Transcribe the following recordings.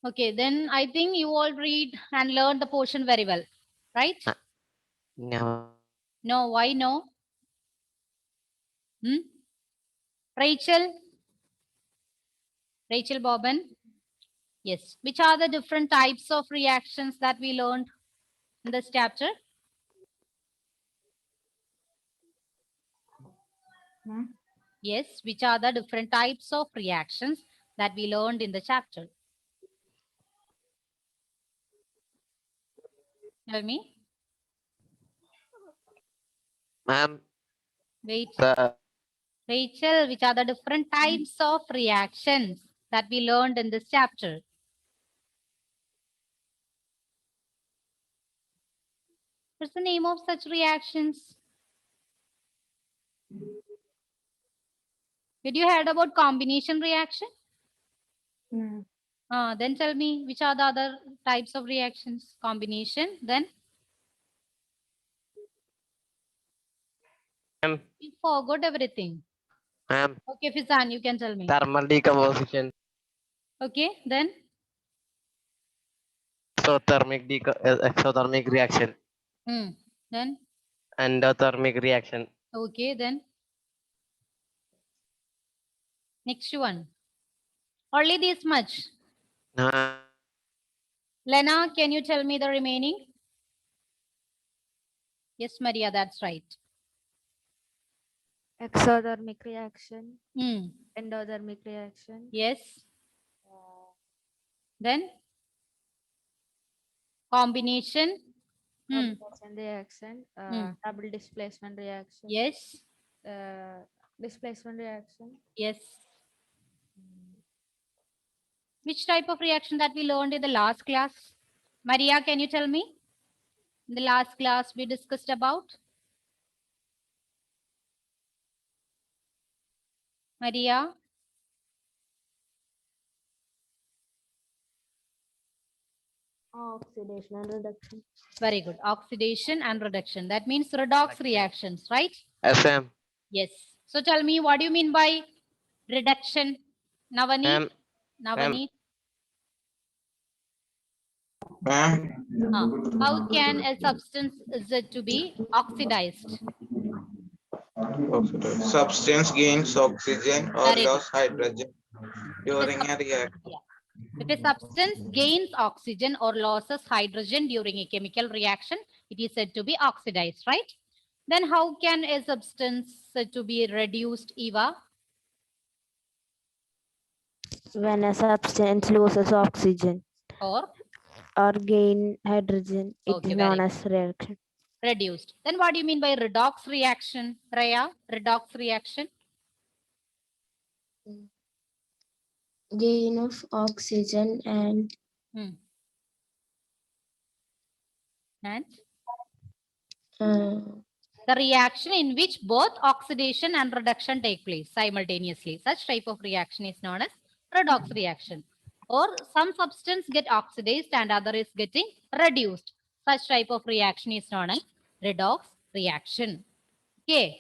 Okay, then I think you all read and learn the portion very well, right? No. No, why no? Hmm? Rachel? Rachel Bobbin? Yes. Which are the different types of reactions that we learned in this chapter? Yes. Which are the different types of reactions that we learned in the chapter? Tell me. Ma'am, Wait. the Rachel, which are the different types of reactions that we learned in this chapter? What's the name of such reactions? Did you heard about combination reaction? Then tell me which are the other types of reactions? Combination. Then ma'am, you forgot everything. ma'am, Okay, Fizan, you can tell me. thermal decomposition, Okay, then exothermic reaction, hmm. Then endothermic reaction. okay, then next one. Only this much. Uh, Lena, can you tell me the remaining? Yes, Maria, that's right. Exothermic reaction, Hmm. endothermic reaction, Yes. Then combination. Hmm. combination reaction, Hmm. double displacement reaction, Yes. displacement reaction, Yes. Which type of reaction that we learned in the last class? Maria, can you tell me? In the last class we discussed about? Maria? oxidation and reduction. Very good. Oxidation and reduction. That means redox reactions, right? SM, Yes. So tell me, what do you mean by reduction? Navaneet? ma'am, ma'am, Navaneet? Ma'am, How can a substance is it to be oxidized? substance gains oxygen or Very good. loss hydrogen If a, during a reaction. yeah. If a substance gains oxygen or loses hydrogen during a chemical reaction, it is said to be oxidized, right? Then how can a substance said to be reduced, Eva? When a substance loses oxygen Or, or gain hydrogen, it is okay, known very good. as reaction. Reduced. Then what do you mean by redox reaction, Raya? Redox reaction? Gain of oxygen and Hmm. And uh, the reaction in which both oxidation and reduction take place simultaneously. Such type of reaction is known as redox reaction. Or some substance get oxidized and other is getting reduced. Such type of reaction is known as redox reaction. Okay.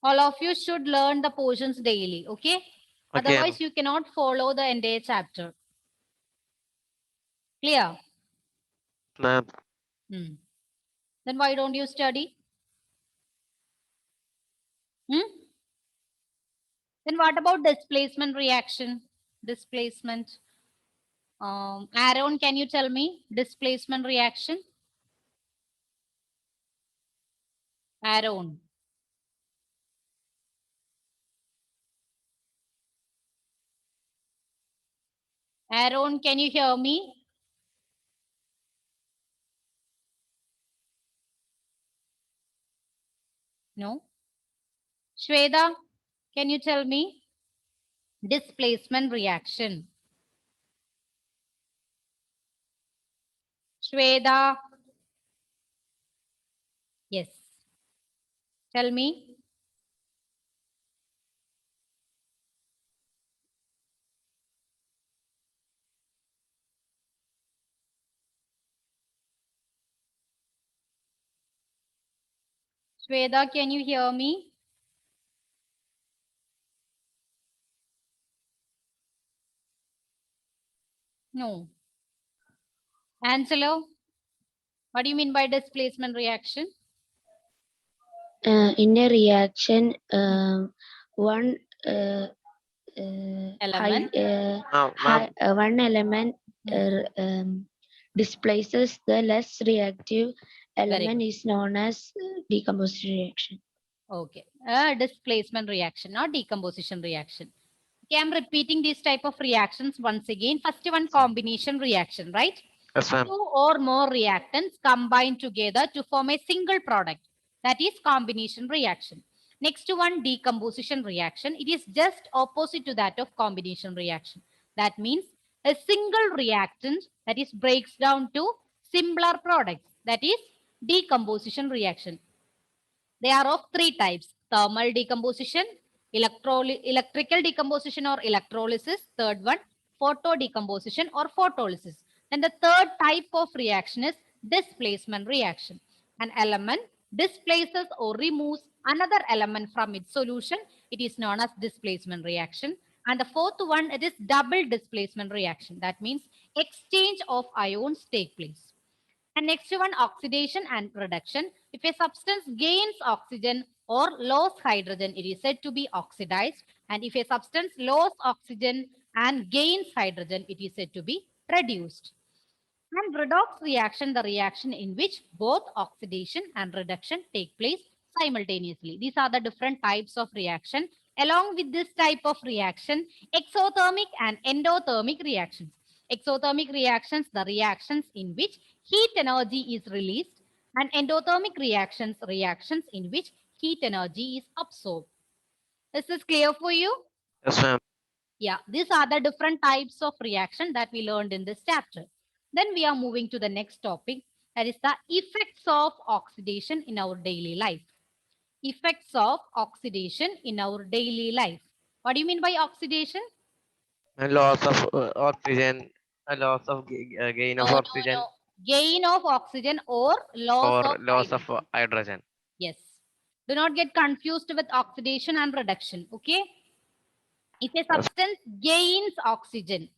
All of you should learn the portions daily. Okay. okay, Otherwise, you cannot follow the entire chapter. Clear? ma'am, Hmm. Then why don't you study? Hmm? Then what about displacement reaction? Displacement. Aaron, can you tell me displacement reaction? Aaron. Aaron, can you hear me? No. Shweda, can you tell me displacement reaction? Shweda, yes. Tell me. Shweda, can you hear me? No. Angelo, what do you mean by displacement reaction? In a reaction, one Element. one element Hmm. displaces the less reactive Very element good. is known as decomposition reaction. Okay. Displacement reaction, not decomposition reaction. Okay, I'm repeating these type of reactions once again. First one, combination reaction, right? Yes, ma'am. Two or more reactants combine together to form a single product. That is combination reaction. Next one, decomposition reaction. It is just opposite to that of combination reaction. That means a single reactant that is breaks down to simpler products. That is decomposition reaction. They are of three types: thermal decomposition, electrical decomposition or electrolysis. Third one, photo decomposition or photolysis. And the third type of reaction is displacement reaction. An element displaces or removes another element from its solution. It is known as displacement reaction. And the fourth one, it is double displacement reaction. That means exchange of ions take place. And next one, oxidation and reduction. If a substance gains oxygen or loses hydrogen, it is said to be oxidized. And if a substance loses oxygen and gains hydrogen, it is said to be reduced. And redox reaction, the reaction in which both oxidation and reduction take place simultaneously. These are the different types of reaction. Along with this type of reaction, exothermic and endothermic reactions. Exothermic reactions, the reactions in which heat energy is released, and endothermic reactions, reactions in which heat energy is absorbed. Is this clear for you? Yes, ma'am. Yeah, these are the different types of reaction that we learned in this chapter. Then we are moving to the next topic, that is the effects of oxidation in our daily life. Effects of oxidation in our daily life. What do you mean by oxidation? A loss of oxygen, a loss of gain No, of no, oxygen, no. Gain of oxygen or loss or of loss of hydrogen. hydrogen. Yes. Do not get confused with oxidation and reduction. Okay. If a Yes, substance gains oxygen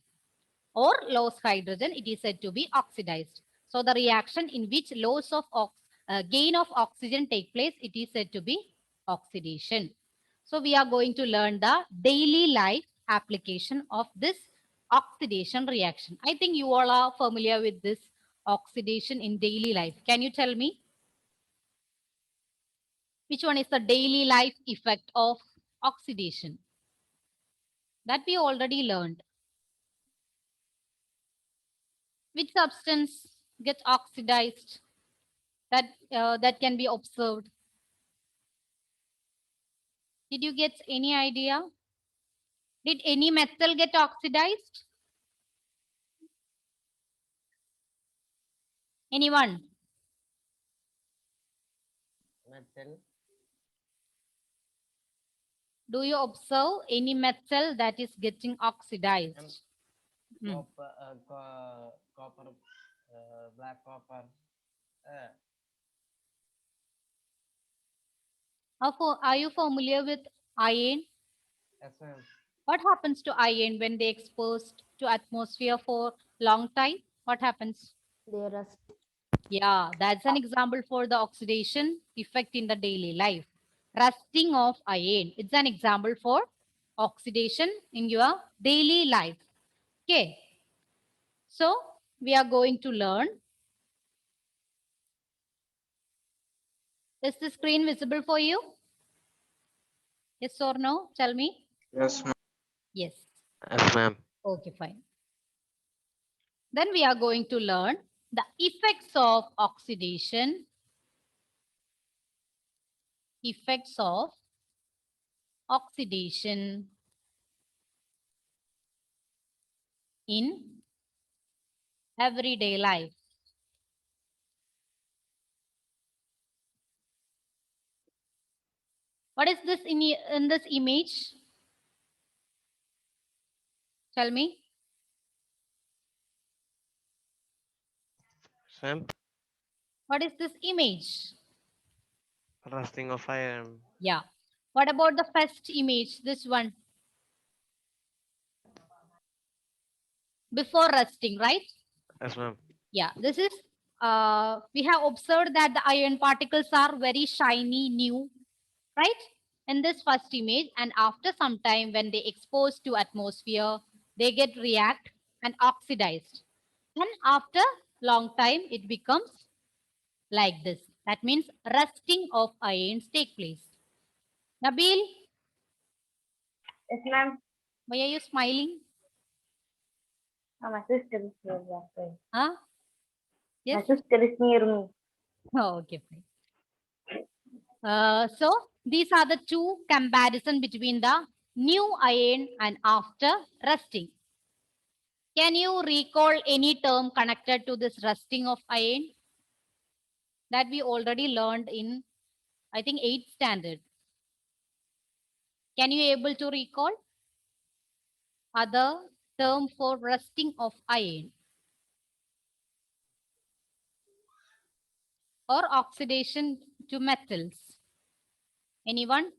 or loss hydrogen, it is said to be oxidized. So the reaction in which loss of gain of oxygen take place, it is said to be oxidation. So we are going to learn the daily life application of this oxidation reaction. I think you all are familiar with this oxidation in daily life. Can you tell me which one is the daily life effect of oxidation? That we already learned. Which substance gets oxidized? That can be observed. Did you get any idea? Did any metal get oxidized? Anyone? metal, Do you observe any metal that is getting oxidized? Hmm. copper, black copper. Are you familiar with iron? Yes, ma'am. What happens to iron when they exposed to atmosphere for long time? What happens? They rust. Yeah, that's an example for the oxidation effect in the daily life. Rusting of iron. It's an example for oxidation in your daily life. Okay. So we are going to learn. Is the screen visible for you? Yes or no? Tell me. Yes, ma'am. Yes. Yes, ma'am. Okay, fine. Then we are going to learn the effects of oxidation. Effects of oxidation in everyday life. What is this in this image? Tell me. Yes, ma'am. What is this image? Rusting of iron. Yeah. What about the first image? This one. before rusting, right? Yes, ma'am. Yeah, this is, we have observed that the iron particles are very shiny, new, right? In this first image, and after some time when they expose to atmosphere, they get react and oxidized. And after long time, it becomes like this. That means rusting of ions take place. Nabil, Yes, ma'am. why are you smiling? My sister is here. That's why. Huh? My Yes? sister is near me. Oh, okay, fine. So these are the two comparison between the new iron and after rusting. Can you recall any term connected to this rusting of iron that we already learned in, I think, 8th standard? Can you able to recall other term for rusting of iron or oxidation to metals? Anyone?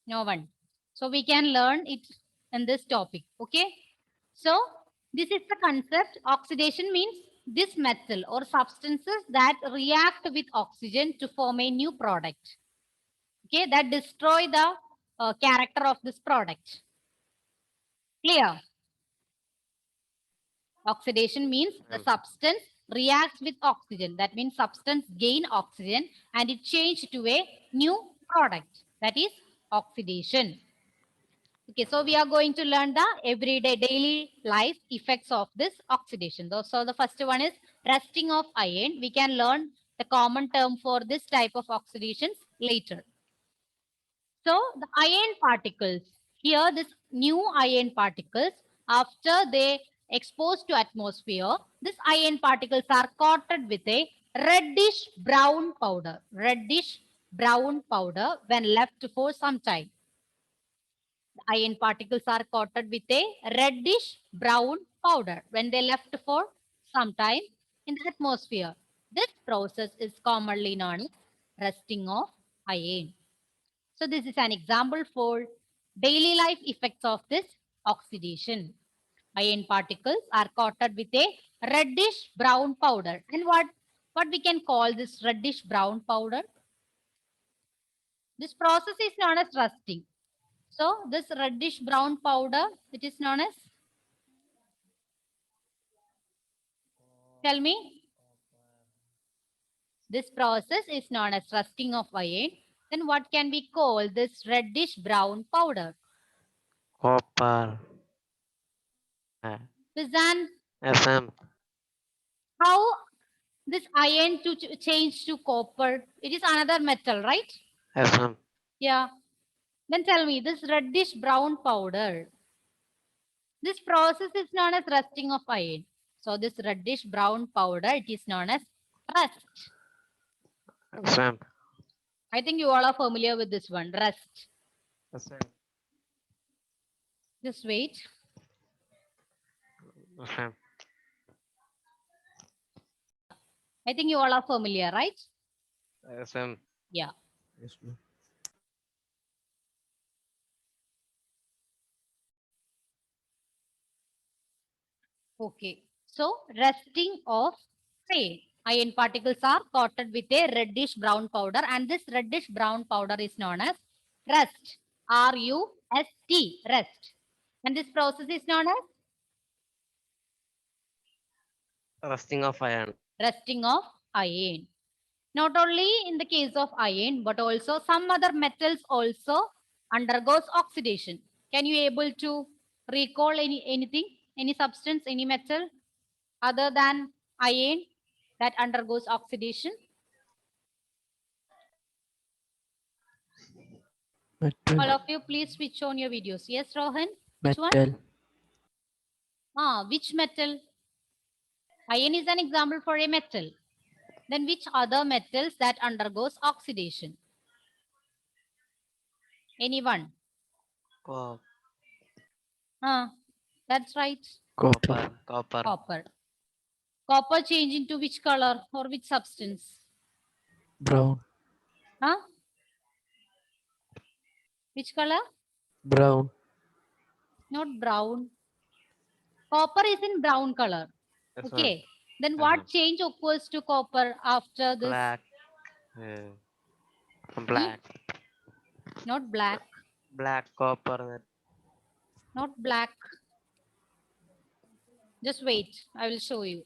No one. So we can learn it in this topic. Okay. So this is the concept. Oxidation means this metal or substances that react with oxygen to form a new product. Okay, that destroy the character of this product. Clear? Oxidation means the substance reacts with oxygen. That means substance gain oxygen and it changed to a new product. That is oxidation. Okay, so we are going to learn the everyday daily life effects of this oxidation. So the first one is rusting of iron. We can learn the common term for this type of oxidations later. So the iron particles, here this new iron particles, after they exposed to atmosphere, this iron particles are coated with a reddish brown powder. Reddish brown powder when left for some time. Iron particles are coated with a reddish brown powder when they left for some time in the atmosphere. This process is commonly known as rusting of iron. So this is an example for daily life effects of this oxidation. Iron particles are coated with a reddish brown powder. And what we can call this reddish brown powder? This process is known as rusting. So this reddish brown powder, it is known as, tell me. This process is known as rusting of iron. Then what can we call this reddish brown powder? Copper. Bizan, Yes, ma'am. how this iron to change to copper? It is another metal, right? Yes, ma'am. Yeah. Then tell me, this reddish brown powder, this process is known as rusting of iron. So this reddish brown powder, it is known as rust. Yes, ma'am. I think you all are familiar with this one, rust. Yes, ma'am. Just wait. Yes, ma'am. I think you all are familiar, right? Yes, ma'am. Yeah. Yes, ma'am. Okay. So rusting of iron. Iron particles are coated with a reddish brown powder and this reddish brown powder is known as rust. R-U-S-T, rust. And this process is known as Rusting of iron. rusting of iron. Not only in the case of iron, but also some other metals also undergoes oxidation. Can you able to recall anything, any substance, any metal other than iron that undergoes oxidation? All Metal. of you, please switch on your videos. Yes, Rohan? Which one? Metal. Which metal? Iron is an example for a metal. Then which other metals that undergoes oxidation? Anyone? That's right. Copper. Copper. Copper. Copper change into which color or which substance? Brown. Which color? Brown. Not brown. Copper is in brown color. Yes, ma'am. Okay. Then Yes, what ma'am. change occurs to copper after this? Black. Yeah. Black. Not black. Black copper. Not black. Just wait. I will show you.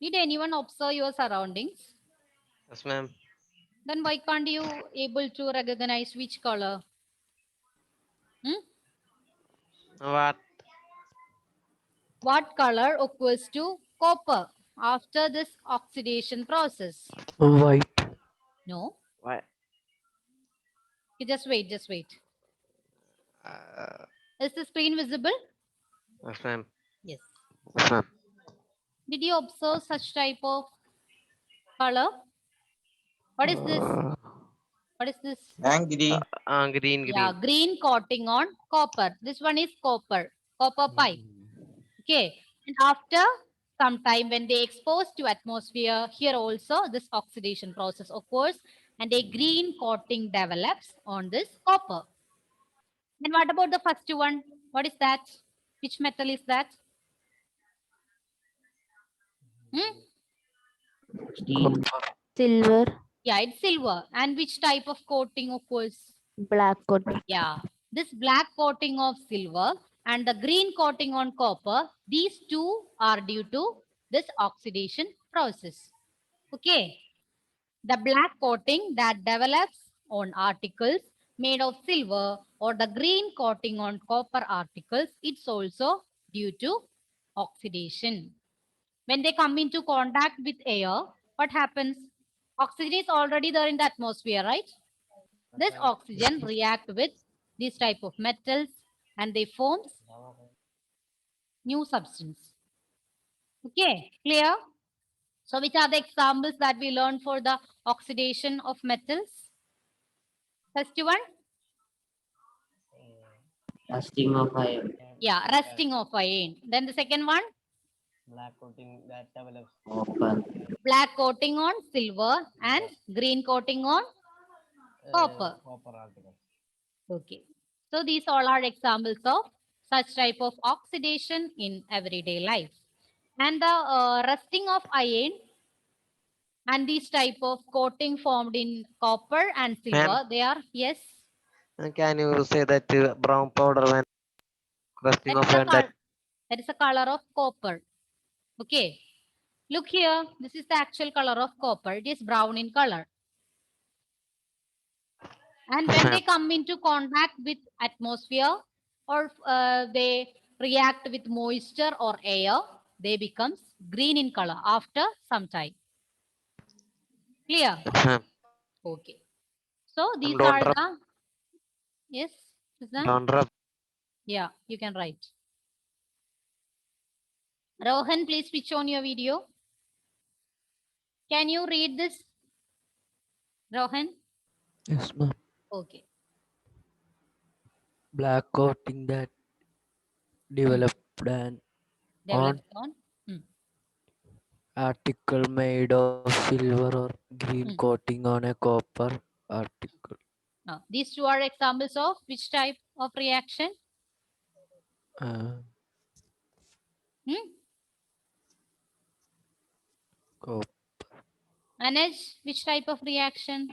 Did anyone observe your surroundings? Yes, ma'am. Then why can't you able to recognize which color? Hmm? What? What color occurs to copper after this oxidation process? White. No. Why? Okay, just wait, just wait. Uh, Is the screen visible? yes, ma'am. Yes. Yes, ma'am. Did you observe such type of color? What is this? What is this? Angry. Green, Yeah, green. green coating on copper. This one is copper pipe. Okay. And after some time when they expose to atmosphere, here also this oxidation process occurs and a green coating develops on this copper. Then what about the first one? What is that? Which metal is that? Hmm? Silver, Yeah, it's silver. And which type of coating occurs? black coat, Yeah, this black coating of silver and the green coating on copper, these two are due to this oxidation process. Okay, the black coating that develops on articles made of silver or the green coating on copper articles, it's also due to oxidation. When they come into contact with air, what happens? Oxygen is already there in the atmosphere, right? This oxygen react with these type of metals and they forms new substance. Okay, clear? So which are the examples that we learned for the oxidation of metals? First one? Rusting of iron. Yeah, rusting of iron. Then the second one? Black coating that develops. Copper. Black coating on silver and green coating on copper. Copper article. Okay. So these all are examples of such type of oxidation in everyday life. And the rusting of iron and these type of coating formed in copper and silver, Ma'am, they are, yes, can you say that brown powder when rusting that is of the iron that that is the color of copper. Okay. Look here, this is the actual color of copper. It is brown in color. And when they come into contact with atmosphere or they react with moisture or air, they becomes green in color after some time. Clear? ma'am, Okay. So these don't are rub, the, yes, Susan? don't rub. Yeah, you can write. Rohan, please switch on your video. Can you read this? Rohan? Yes, ma'am. Okay. Black coating that developed an Developed on. article made of silver or green Hmm. coating on a copper article. Now, these two are examples of which type of reaction? Uh, Hmm? copper. Manage which type of reaction?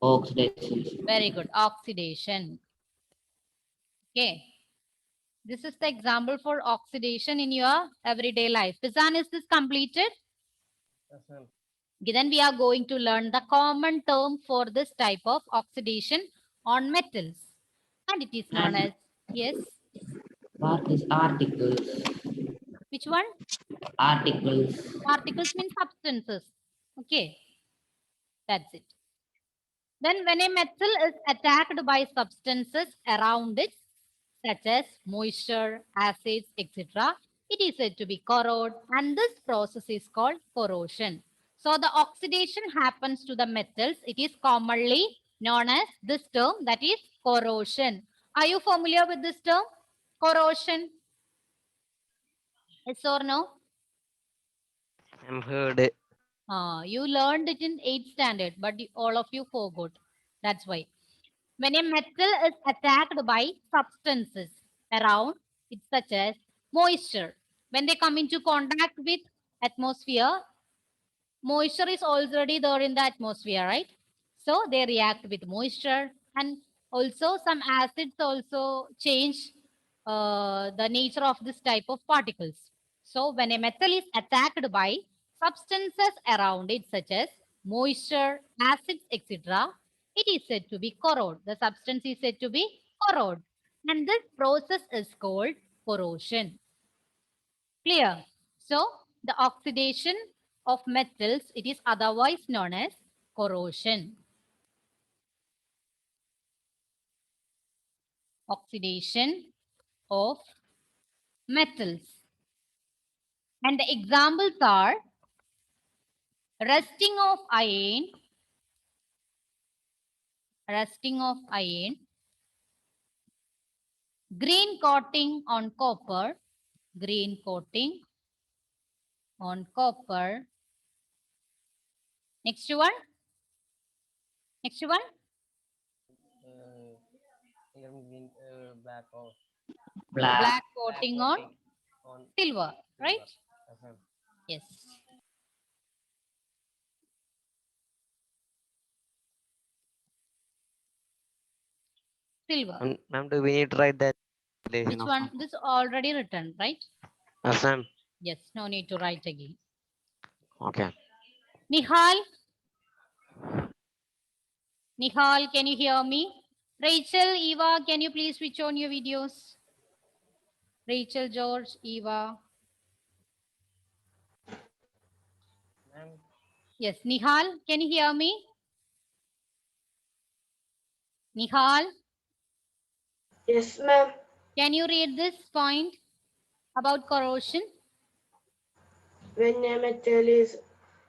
Oxidation. Very good. Oxidation. Okay. This is the example for oxidation in your everyday life. Fizan, is this completed? Yes, ma'am. Okay, then we are going to learn the common term for this type of oxidation on metals. And it is known as, yes, What is articles? which one? Articles. Particles mean substances. Okay, that's it. Then when a metal is attacked by substances around it, such as moisture, acids, etc., it is said to be corrode, and this process is called corrosion. So the oxidation happens to the metals. It is commonly known as this term, that is corrosion. Are you familiar with this term? Corrosion? Yes or no? I'm heard. You learned it in 8th standard, but all of you forgot. That's why. When a metal is attacked by substances around it, such as moisture, when they come into contact with atmosphere, moisture is already there in the atmosphere, right? So they react with moisture, and also some acids also change the nature of this type of particles. So when a metal is attacked by substances around it, such as moisture, acids, etc., it is said to be corrode. The substance is said to be corrode. And this process is called corrosion. Clear? So the oxidation of metals, it is otherwise known as corrosion. Oxidation of metals. And the examples are rusting of iron, green coating on copper, Next one. Green, black or Black coating on on silver, right? silver. Yes. Silver. Ma'am, do we need to write that? Which one? This already written, right? Yes, ma'am. Yes, no need to write again. Okay. Nihal? Nihal, can you hear me? Rachel, Eva, can you please switch on your videos? Rachel, George, Eva. Ma'am, Yes, Nihal, can you hear me? Nihal, Yes, ma'am. can you read this point about corrosion? When a metal is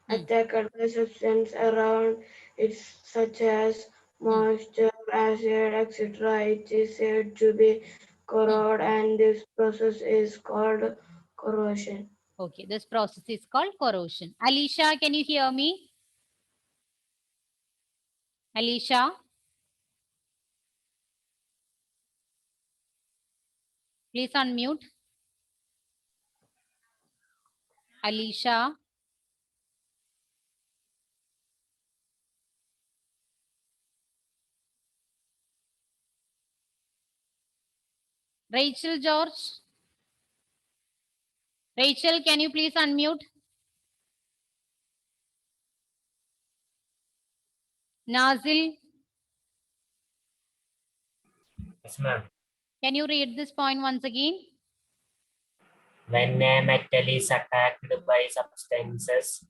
Hmm. attacked by substance around it, such as moisture, acid, etc., it is said to be corrode, and this process is called corrosion. Okay, this process is called corrosion. Alicia, can you hear me? Alicia? Please unmute. Alicia? Rachel, George? Rachel, can you please unmute? Nazil, Yes, ma'am. can you read this point once again? When a metal is attacked by substances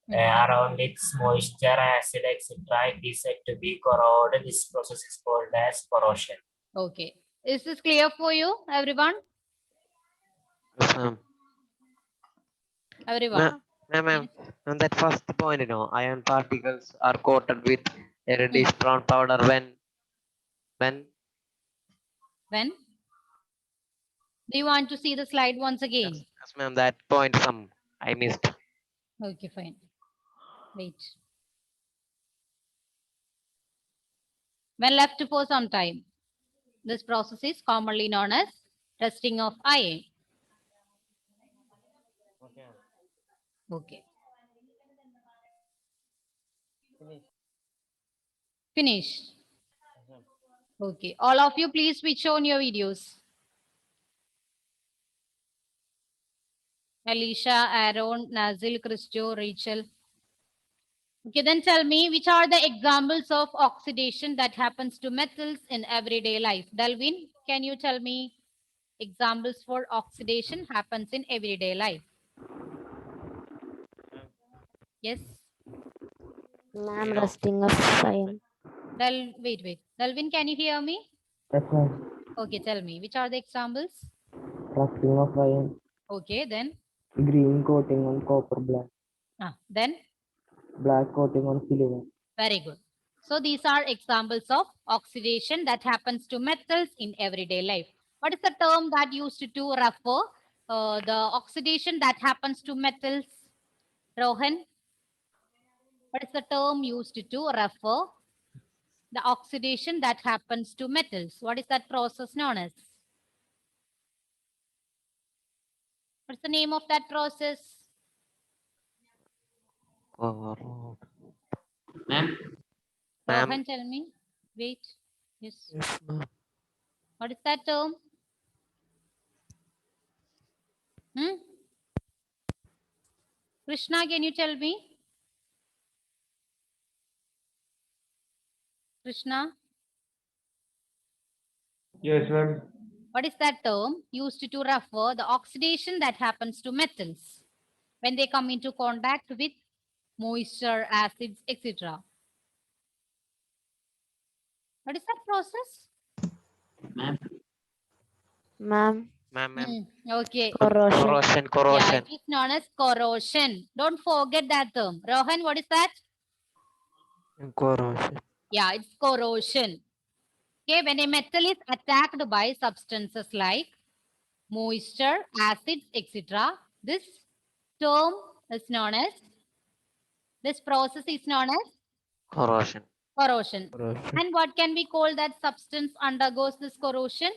around its moisture, acid, etc., it is said to be corroded. This process is called as corrosion. Okay. Is this clear for you, everyone? Yes, ma'am. Everyone. Ma'am, on that first point, iron particles are coated with a reddish brown powder when When? Do you want to see the slide once again? yes, ma'am, that point I missed. Okay, fine. Wait. When left for some time. This process is commonly known as rusting of iron. okay. Okay. Finish. Finish. Yes, ma'am. Okay. All of you, please switch on your videos. Alicia, Aaron, Nazil, Christo, Rachel. Okay, then tell me which are the examples of oxidation that happens to metals in everyday life. Dalvin, can you tell me examples for oxidation happens in everyday life? Yes. Ma'am, rusting of iron. Wait. Dalvin, can you hear me? Yes, ma'am. Okay, tell me which are the examples? Rusting of iron, Okay, then. green coating on copper, Then. black coating on silver. Very good. So these are examples of oxidation that happens to metals in everyday life. What is the term that used to refer the oxidation that happens to metals? Rohan, what is the term used to refer the oxidation that happens to metals? What is that process known as? What's the name of that process? Corrode. Ma'am, Ma'am. Rohan, tell me. Wait. Yes. Yes, ma'am. What is that term? Hmm? Krishna, can you tell me? Krishna, Yes, ma'am. what is that term used to refer the oxidation that happens to metals when they come into contact with moisture, acids, etc.? What is that process? ma'am, Ma'am, Ma'am. Okay. corrosion. Corrosion. Yeah, Corrosion. it is known as corrosion. Don't forget that term. Rohan, what is that? Corrosion. Yeah, it's corrosion. Okay, when a metal is attacked by substances like moisture, acids, etc., this term is known as, this process is known as Corrosion. corrosion. Corrosion. And what can we call that substance undergoes this corrosion?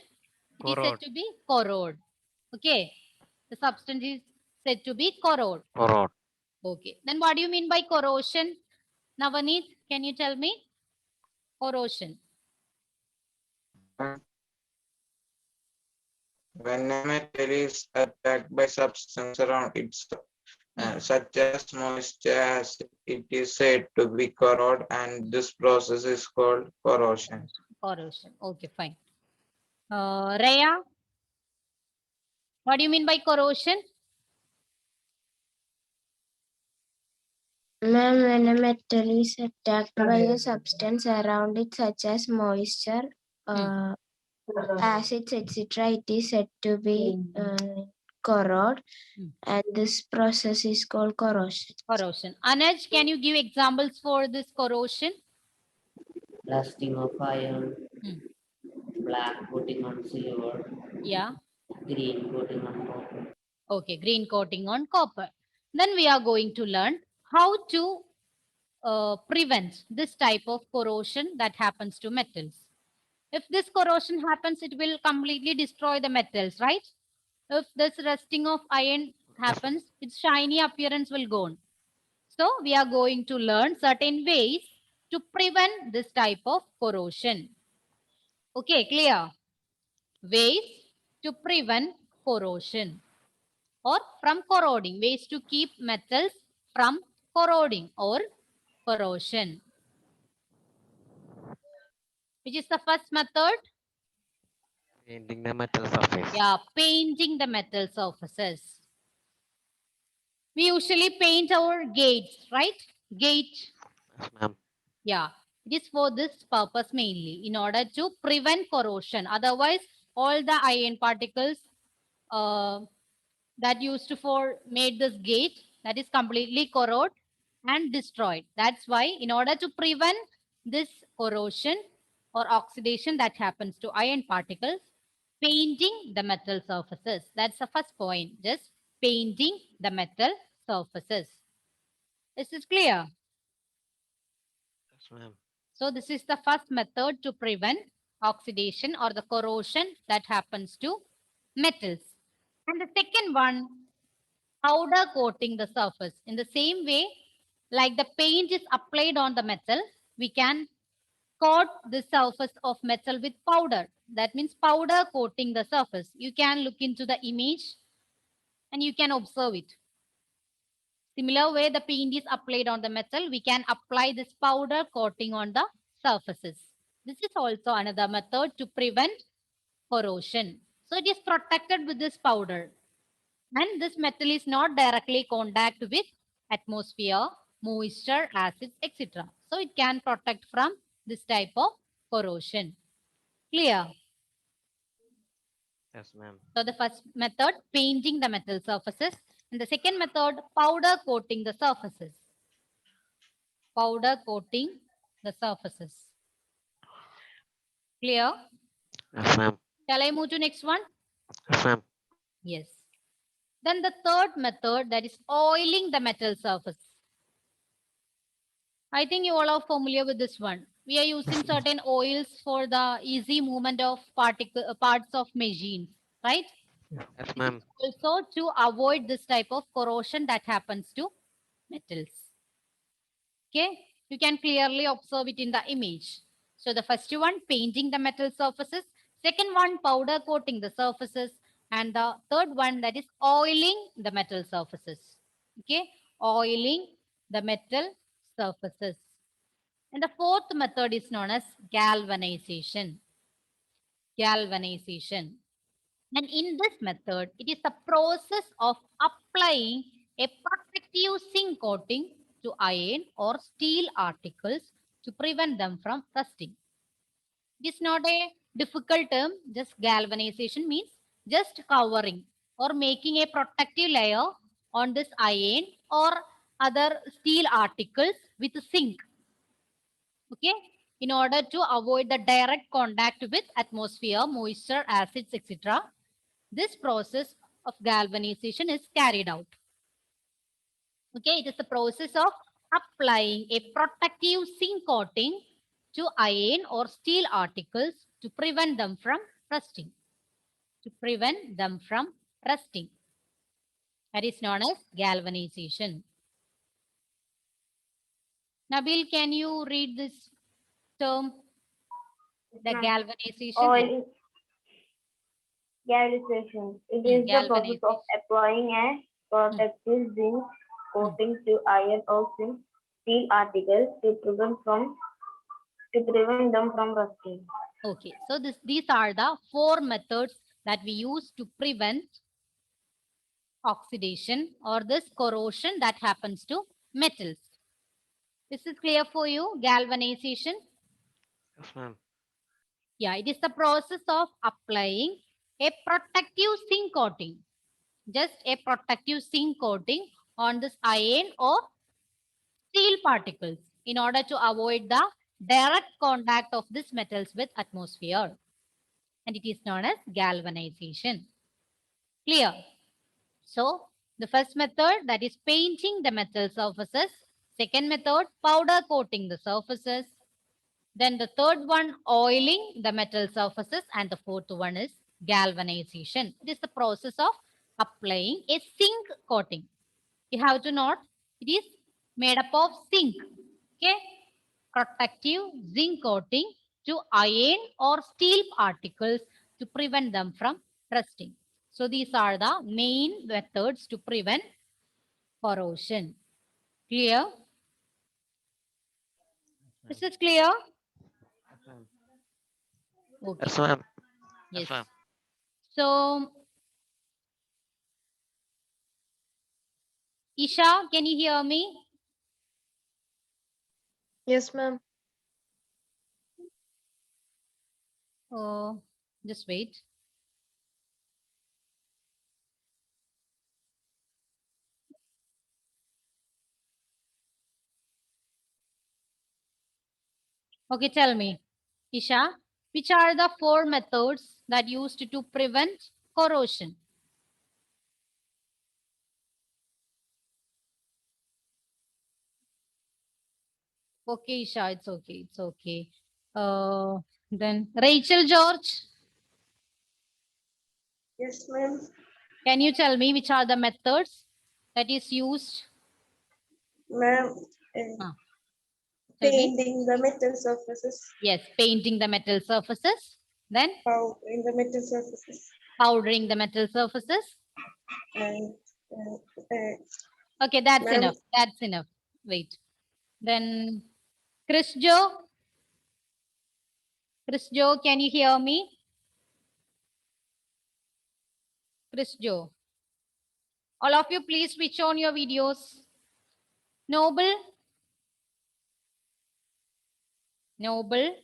It is said Corrode. to be corrode. Okay, the substance is said to be corrode. Corrode. Okay, then what do you mean by corrosion? Navaneet, can you tell me? Corrosion. When a metal is attacked by substance around its such as moisture, acid, it is said to be corrode, and this process is called corrosion. Corrosion. Okay, fine. Raya, what do you mean by corrosion? Ma'am, when a metal is attacked by a substance around it, such as moisture, acids, etc., it is said to be corrode, and this process is called corrosion. Corrosion. Anuj, can you give examples for this corrosion? rusting of iron, Hmm. black coating on silver, Yeah. green coating on copper. Okay, green coating on copper. Then we are going to learn how to prevent this type of corrosion that happens to metals. If this corrosion happens, it will completely destroy the metals, right? If this rusting of iron happens, its shiny appearance will go on. So we are going to learn certain ways to prevent this type of corrosion. Okay, clear? Ways to prevent corrosion or from corroding. Ways to keep metals from corroding or corrosion. Which is the first method? Painting the metal surface. Yeah, painting the metal surfaces. We usually paint our gates, right? Gate. Yes, ma'am. Yeah, it is for this purpose mainly, in order to prevent corrosion. Otherwise, all the iron particles that used for made this gate, that is completely corrode and destroyed. That's why, in order to prevent this corrosion or oxidation that happens to iron particles, painting the metal surfaces. That's the first point. Just painting the metal surfaces. Is this clear? Yes, ma'am. So this is the first method to prevent oxidation or the corrosion that happens to metals. And the second one, powder coating the surface. In the same way, like the paint is applied on the metal, we can coat the surface of metal with powder. That means powder coating the surface. You can look into the image and you can observe it. Similar way the paint is applied on the metal, we can apply this powder coating on the surfaces. This is also another method to prevent corrosion. So it is protected with this powder. And this metal is not directly contact with atmosphere, moisture, acids, etc. So it can protect from this type of corrosion. Clear? Yes, ma'am. So the first method, painting the metal surfaces. And the second method, powder coating the surfaces. Powder coating the surfaces. Clear? Yes, ma'am. Shall I move to next one? Yes, ma'am. Yes. Then the third method, that is oiling the metal surface. I think you all are familiar with this one. We are using certain oils for the easy movement of parts of machines, right? Yes, ma'am. Also to avoid this type of corrosion that happens to metals. Okay, you can clearly observe it in the image. So the first one, painting the metal surfaces. Second one, powder coating the surfaces. And the third one, that is oiling the metal surfaces. Okay, oiling the metal surfaces. And the fourth method is known as galvanization. Galvanization. And in this method, it is the process of applying a protective zinc coating to iron or steel articles to prevent them from rusting. It is not a difficult term, just galvanization means just covering or making a protective layer on this iron or other steel articles with zinc. Okay, in order to avoid the direct contact with atmosphere, moisture, acids, etc. This process of galvanization is carried out. Okay, it is the process of applying a protective zinc coating to iron or steel articles to prevent them from rusting. To prevent them from rusting. That is known as galvanization. Nabil, can you read this term? The galvanization. Oil galvanization. It is the process of applying a protective zinc coating to iron or steel articles to prevent them from rusting. Okay, so these are the four methods that we use to prevent oxidation or this corrosion that happens to metals. This is clear for you, galvanization? Yes, ma'am. Yeah, it is the process of applying a protective zinc coating. Just a protective zinc coating on this iron or steel particles in order to avoid the direct contact of these metals with atmosphere. And it is known as galvanization. Clear? So, the first method, that is painting the metal surfaces. Second method, powder coating the surfaces. Then the third one, oiling the metal surfaces. And the fourth one is galvanization. It is the process of applying a zinc coating. You have to note, it is made up of zinc. Okay, protective zinc coating to iron or steel particles to prevent them from rusting. So these are the main methods to prevent corrosion. Clear? Is it clear? Okay. Yes, ma'am. Yes. ma'am. So, Isha, can you hear me? Yes, ma'am. Oh, just wait. Okay, tell me, Isha, which are the four methods that used to prevent corrosion? Okay, Isha, it's okay, it's okay. Then Rachel George, Yes, ma'am. can you tell me which are the methods that is used? Ma'am, Tell me. painting the metal surfaces, Yes, painting the metal surfaces. Then powdering the metal surfaces, powdering the metal surfaces. and Okay, that's Ma'am. enough. That's enough. Wait. Then Chris Joe. Chris Joe, can you hear me? Chris Joe. All of you, please switch on your videos. Noble. Noble.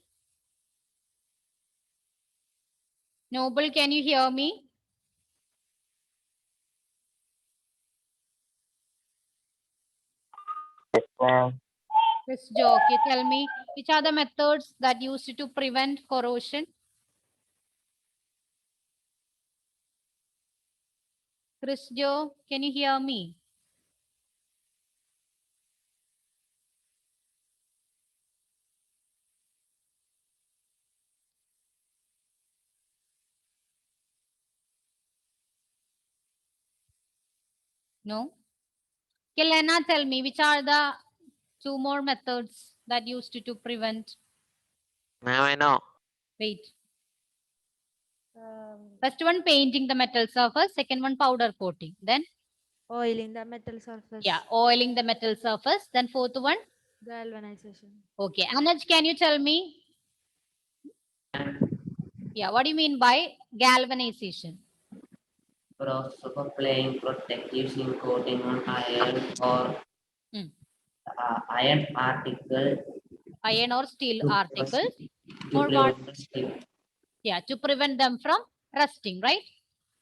Noble, can you hear me? Chris Joe, okay, tell me which are the methods that used to prevent corrosion? Chris Joe, can you hear me? No? Okay, Lena, tell me, which are the two more methods that used to prevent? Ma'am, I know. Wait. First one, painting the metal surface. Second one, powder coating. Then, Oiling the metal surface. yeah, oiling the metal surface. Then fourth one. Galvanization. Okay, Anuj, can you tell me? Yeah, what do you mean by galvanization? Process of applying protective zinc coating on iron or Hmm. iron article Iron or steel to articles. to For what? prevent rusting. Yeah, to prevent them from rusting, right?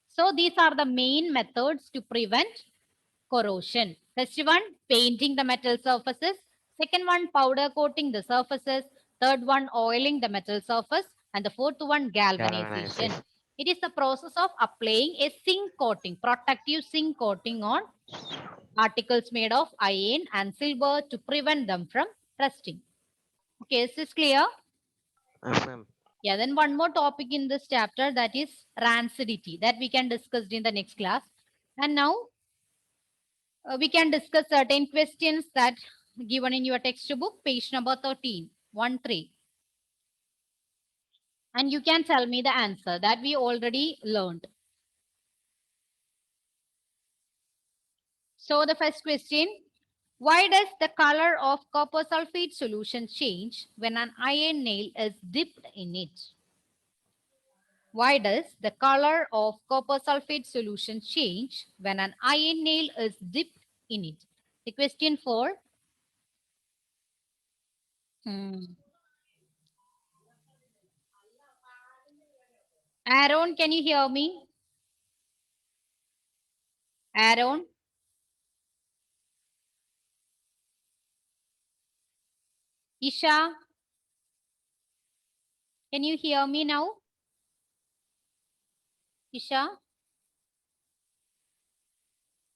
So these are the main methods to prevent corrosion. First one, painting the metal surfaces. Second one, powder coating the surfaces. Third one, oiling the metal surface. And the fourth one, galvanization. Galvanization. It is the process of applying a zinc coating, protective zinc coating on articles made of iron and silver to prevent them from rusting. Okay, is this clear? Yes, ma'am. Yeah, then one more topic in this chapter, that is rancidity, that we can discuss in the next class. And now we can discuss certain questions that given in your textbook, page number 13, 1-3. And you can tell me the answer that we already learned. So the first question, why does the color of copper sulfate solution change when an iron nail is dipped in it? Why does the color of copper sulfate solution change when an iron nail is dipped in it? The question 4. Aaron, can you hear me? Aaron? Isha? Can you hear me now? Isha?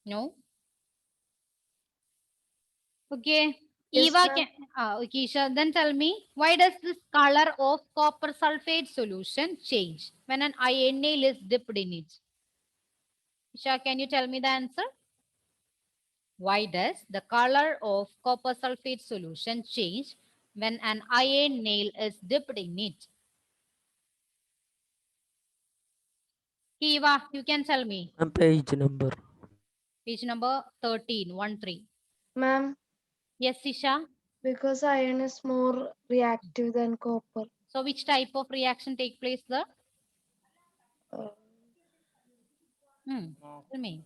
No? Okay. Yes, Eva, ma'am. okay, Isha, then tell me, why does this color of copper sulfate solution change when an iron nail is dipped in it? Isha, can you tell me the answer? Why does the color of copper sulfate solution change when an iron nail is dipped in it? Eva, you can tell me. Page number. Page number 13, 1-3. Ma'am, Yes, Isha. because iron is more reactive than copper. So which type of reaction take place there? Uh, Tell me.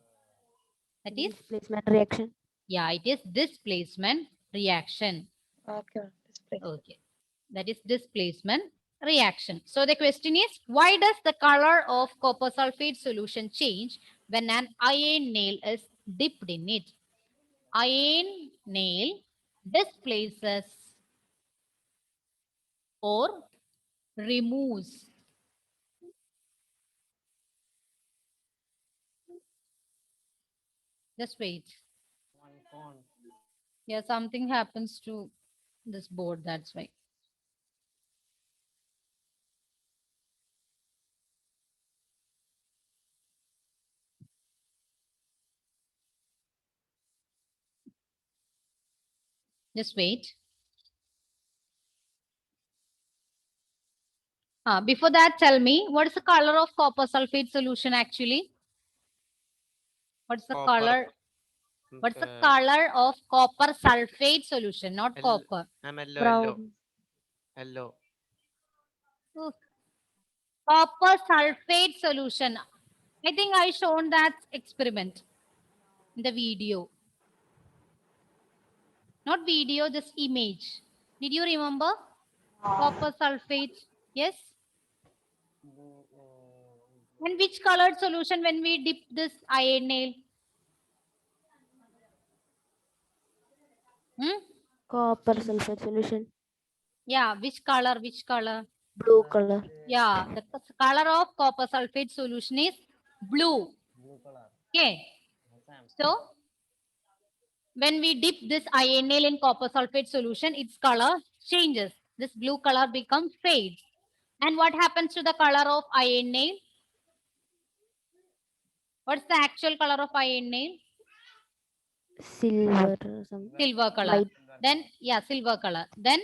That is? Displacement reaction. Yeah, it is displacement reaction. okay. Display. Okay. That is displacement reaction. So the question is, why does the color of copper sulfate solution change when an iron nail is dipped in it? Iron nail displaces or removes. Just wait. Yeah, something happens to this board, that's why. Just wait. Before that, tell me, what is the color of copper sulfate solution actually? What's the color? What's the color of copper sulfate solution, not copper? I'm yellow, Brown. yellow. Ooh. Copper sulfate solution. I think I shown that experiment in the video. Not video, this image. Did you remember? Copper sulfate. Yes. And which colored solution when we dip this iron nail? Copper sulfate solution. Yeah, which color? Which color? Blue color. Yeah, the color of copper sulfate solution is blue. Blue color. Okay. So when we dip this iron nail in copper sulfate solution, its color changes. This blue color becomes fades. And what happens to the color of iron nail? What's the actual color of iron nail? Silver or something. Silver color. White. Then, yeah, silver color. Then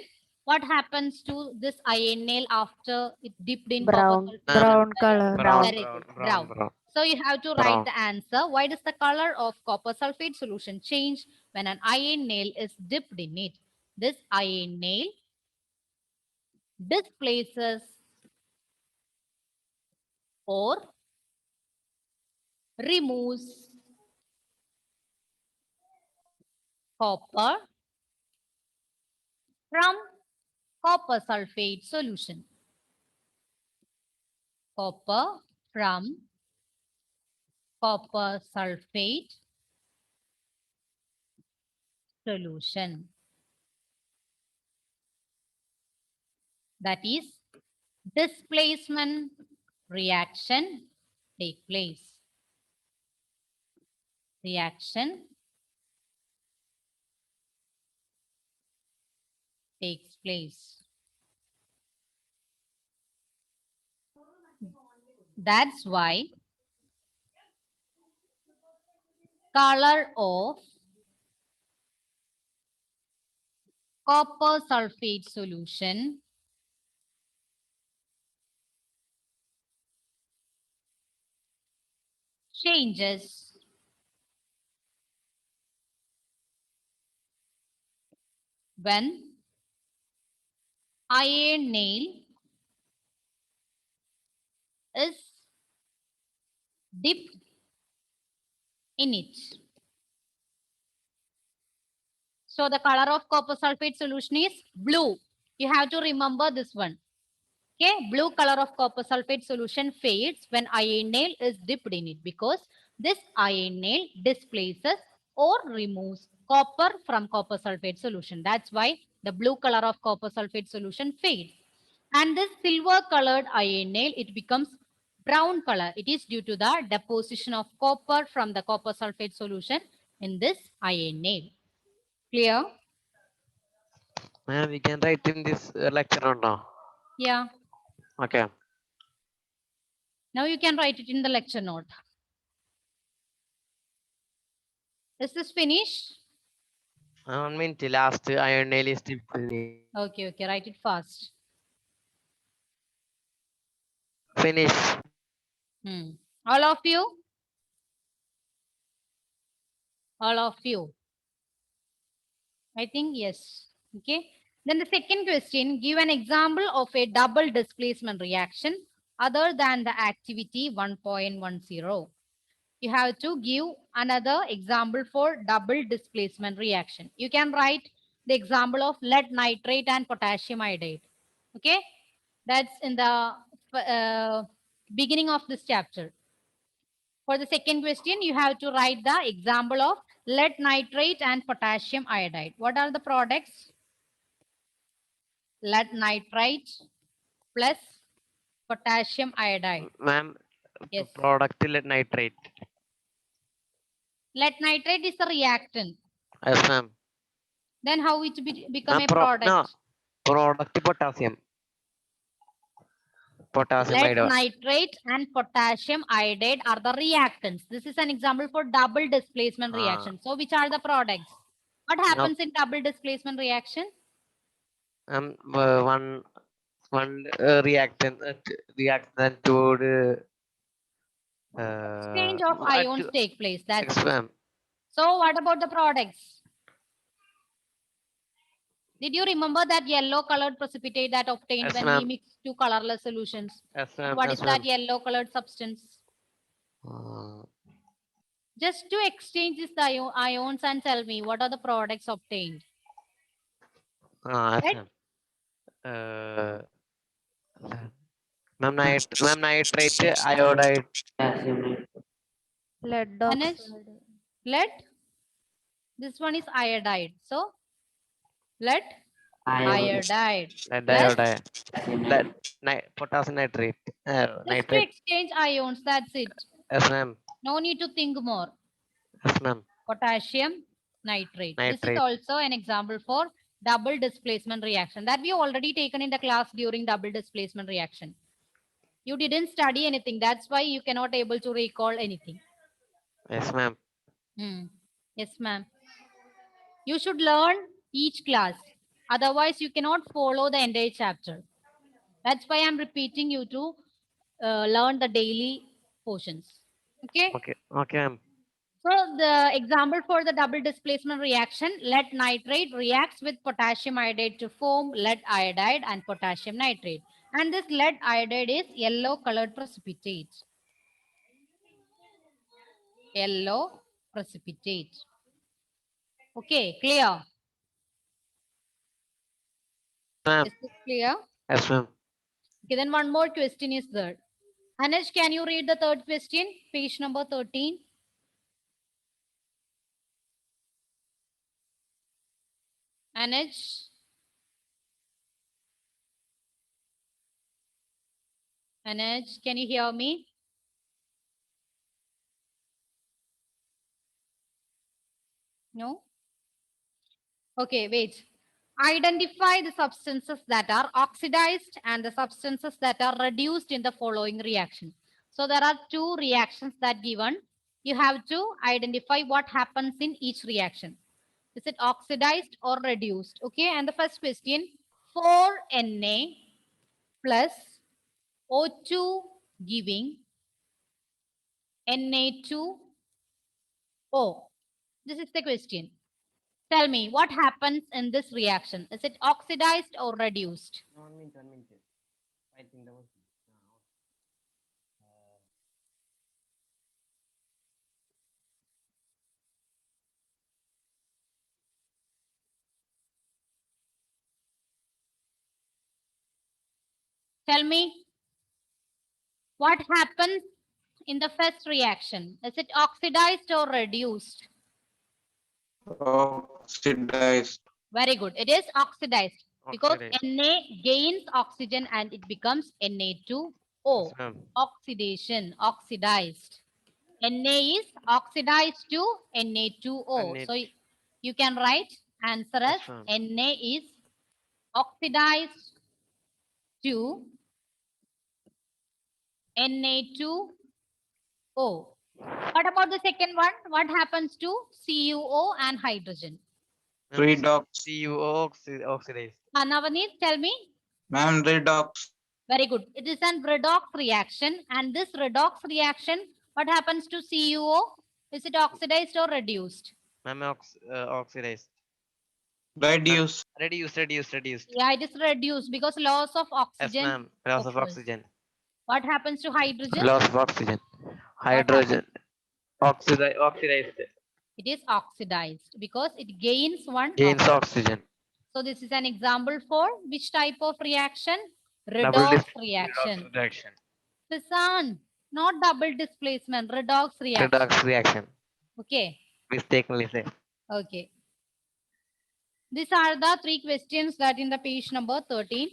what happens to this iron nail after it dipped in Brown. copper sulfate? Brown color. Brown, Very brown, good. brown, Brown. brown. So you have to Brown. write the answer. Why does the color of copper sulfate solution change when an iron nail is dipped in it? This iron nail displaces or removes copper from copper sulfate solution. Copper from copper sulfate solution. That is, displacement reaction take place. Reaction takes place. That's why color of copper sulfate solution changes when iron nail is dipped in it. So the color of copper sulfate solution is blue. You have to remember this one. Okay, blue color of copper sulfate solution fades when iron nail is dipped in it because this iron nail displaces or removes copper from copper sulfate solution. That's why the blue color of copper sulfate solution fades. And this silver colored iron nail, it becomes brown color. It is due to the deposition of copper from the copper sulfate solution in this iron nail. Clear? Ma'am, we can write in this lecture or no? Yeah. Okay. Now you can write it in the lecture note. Is this finished? 1 minute last iron nail is dipped in it. Okay, okay, write it fast. Finish. All of you? All of you. I think yes. Okay. Then the second question, give an example of a double displacement reaction other than the activity 1.10. You have to give another example for double displacement reaction. You can write the example of lead nitrate and potassium iodide. Okay. That's in the beginning of this chapter. For the second question, you have to write the example of lead nitrate and potassium iodide. What are the products? Lead nitrite plus potassium iodide. Ma'am, Yes. product lead nitrate. Lead nitrate is a reactant. Yes, ma'am. Then how it become a No, product? product potassium. Potassium Lead iodide. nitrate and potassium iodide are the reactants. This is an example for double displacement reaction. So which are the products? What happens in double displacement reaction? One reactant to Exchange of ions take place. That's yes, it. ma'am. So what about the products? Did you remember that yellow colored precipitate that obtained Yes, when ma'am. we mix two colorless solutions? Yes, ma'am. What Yes, is that ma'am. yellow colored substance? Just to exchange these ions and tell me what are the products obtained. Yes, Right? ma'am. Ma'am, nitrate, iodide. Lead One is oxide. lead. This one is iodide. So lead Iodide. iodide. Lead Plus, iodide. Potassium nitrate. just to Nitrate. exchange ions. That's it. Yes, ma'am. No need to think more. Yes, ma'am. Potassium nitrate. This is Nitrate. also an example for double displacement reaction that we already taken in the class during double displacement reaction. You didn't study anything. That's why you cannot able to recall anything. Yes, ma'am. Yes, ma'am. You should learn each class. Otherwise, you cannot follow the entire chapter. That's why I'm repeating you to learn the daily portions. Okay. Okay. Okay, ma'am. So the example for the double displacement reaction, lead nitrate reacts with potassium iodide to form lead iodide and potassium nitrate. And this lead iodide is yellow colored precipitate. Yellow precipitate. Okay, clear? Ma'am. Is this clear? Yes, ma'am. Okay, then one more question is there. Anuj, can you read the third question? Page number 13. Anuj. Anuj, can you hear me? No? Okay, wait. Identify the substances that are oxidized and the substances that are reduced in the following reaction. So there are two reactions that given. You have to identify what happens in each reaction. Is it oxidized or reduced? Okay, and the first question, 4Na plus O2 giving Na2O. This is the question. Tell me, what happens in this reaction? Is it oxidized or reduced? 1 minute, 1 minute. I think that was. Tell me, what happens in the first reaction? Is it oxidized or reduced? Oxidized. Very good. It is oxidized because Oxidized. Na gains oxygen and it becomes Na2O. Yes, ma'am. Oxidation, oxidized. Na is oxidized to Na2O. Na- So you can write answer as Yes, ma'am. Na is oxidized to Na2O. What about the second one? What happens to CuO and hydrogen? Redox. CuO oxidized. Navaneet, tell me. Ma'am, redox. Very good. It is an redox reaction. And this redox reaction, what happens to CuO? Is it oxidized or reduced? Ma'am, oxidized. Reduce. Reduced. Yeah, it is reduced because loss of Yes, oxygen. ma'am. Loss of occurs. oxygen. What happens to hydrogen? Loss of oxygen. Hydrogen. Oxidized. It is oxidized because it gains one Gains oxygen. oxygen. So this is an example for which type of reaction? Double Redox dis- reaction. reaction. Pisan, not double displacement, redox reaction. Redox reaction. Okay. Mistakenly said. Okay. These are the three questions that in the page number 13.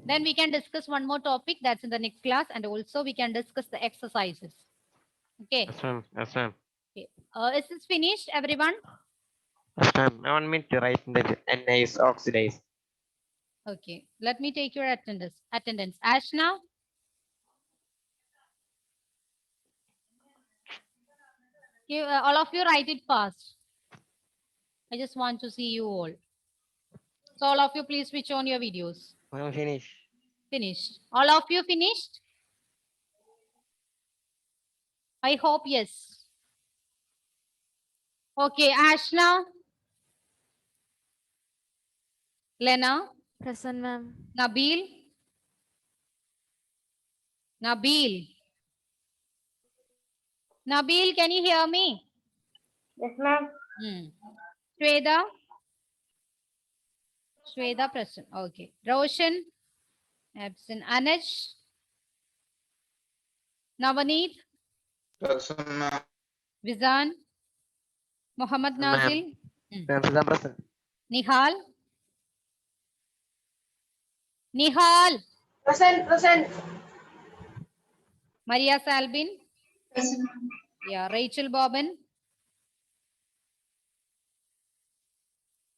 Then we can discuss one more topic that's in the next class, and also we can discuss the exercises. Okay. Yes, ma'am. Yes, ma'am. Okay. Is this finished, everyone? Yes, ma'am. 1 minute to write that Na is oxidized. Okay. Let me take your attendance. Ashna? Okay, all of you write it fast. I just want to see you all. So all of you please switch on your videos. Ma'am, finish. Finished. All of you finished? I hope yes. Okay, Ashna. Lena. Present, ma'am. Nabil. Nabil. Nabil, can you hear me? Yes, ma'am. Shweta. Shweta present. Okay. Roshan. Absent. Anuj. Navaneet. Present, ma'am. Vizan. Muhammad Nazil. Ma'am, present. Nihal. Nihal. Present. Maria Salbin. Yeah, Rachel Bobbin.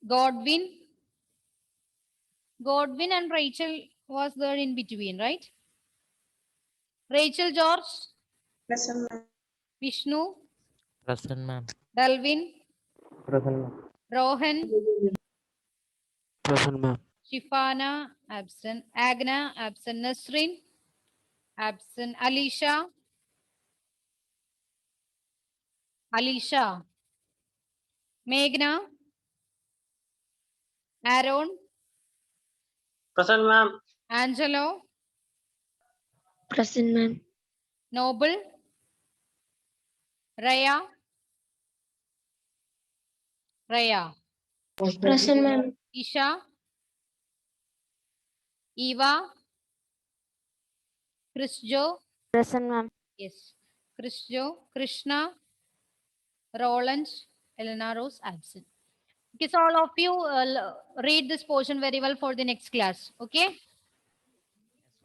Godwin. Godwin and Rachel was there in between, right? Rachel George. Present, ma'am. Vishnu. Present, ma'am. Dalvin. Present, ma'am. Rohan. Present, ma'am. Shifana. Absent. Agna. Absent. Nasrin. Absent. Alicia. Alicia. Meghna. Aaron. Present, ma'am. Angelo. Present, ma'am. Noble. Raya. Raya. Present, ma'am. Isha. Eva. Chris Joe. Present, ma'am. Yes. Chris Joe. Krishna. Roland. Elena Rose absent. Okay, so all of you read this portion very well for the next class. Okay.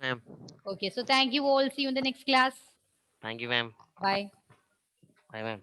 Ma'am. Okay. So thank you all. See you in the next class. Thank you, ma'am. Bye. Bye, ma'am.